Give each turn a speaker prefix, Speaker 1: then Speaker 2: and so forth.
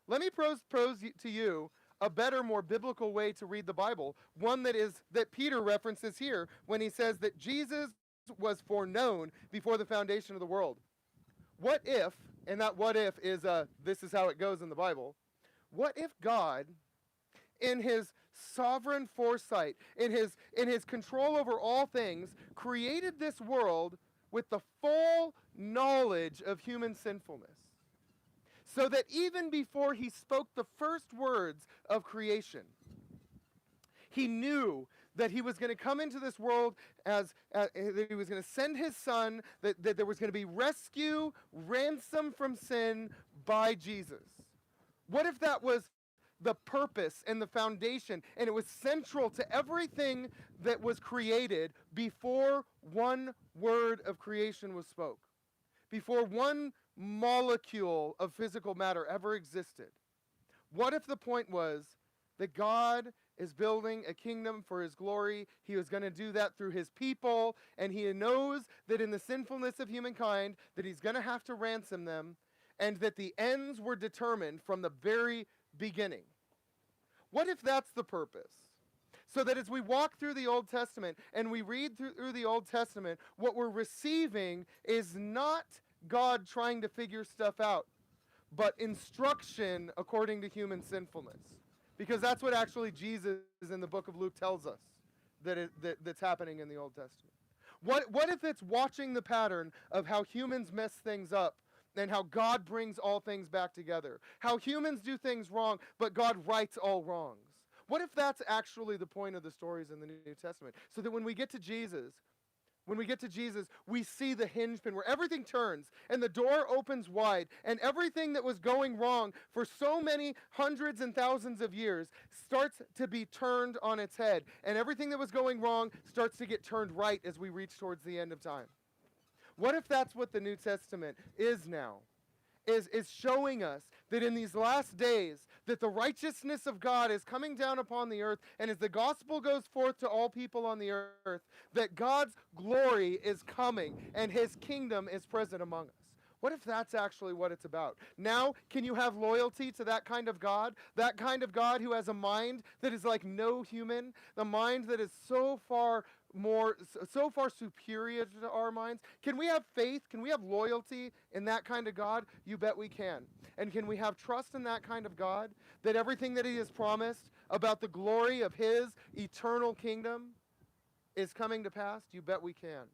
Speaker 1: Let me pose to you a better, more biblical way to read the Bible, one that Peter references here when he says that Jesus was foreknown before the foundation of the world. What if, and that what if is this is how it goes in the Bible, what if God, in his sovereign foresight, in his control over all things, created this world with the full knowledge of human sinfulness? So that even before he spoke the first words of creation, he knew that he was going to come into this world that he was going to send his son, that there was going to be rescue, ransom from sin by Jesus. What if that was the purpose and the foundation, and it was central to everything that was created before one word of creation was spoke, before one molecule of physical matter ever existed? What if the point was that God is building a kingdom for his glory? He was going to do that through his people, and he knows that in the sinfulness of humankind that he's going to have to ransom them, and that the ends were determined from the very beginning. What if that's the purpose? So that as we walk through the Old Testament and we read through the Old Testament, what we're receiving is not God trying to figure stuff out, but instruction according to human sinfulness. Because that's what actually Jesus in the book of Luke tells us that's happening in the Old Testament. What if it's watching the pattern of how humans mess things up and how God brings all things back together? How humans do things wrong, but God rights all wrongs. What if that's actually the point of the stories in the New Testament? So that when we get to Jesus, we see the hinge pin where everything turns and the door opens wide, and everything that was going wrong for so many hundreds and thousands of years starts to be turned on its head. And everything that was going wrong starts to get turned right as we reach towards the end of time. What if that's what the New Testament is now? Is showing us that in these last days, that the righteousness of God is coming down upon the earth, and as the gospel goes forth to all people on the earth, that God's glory is coming and his kingdom is present among us. What if that's actually what it's about? Now, can you have loyalty to that kind of God? That kind of God who has a mind that is like no human, the mind that is so far superior to our minds? Can we have faith? Can we have loyalty in that kind of God? You bet we can. And can we have trust in that kind of God, that everything that he has promised about the glory of his eternal kingdom is coming to pass? You bet we can.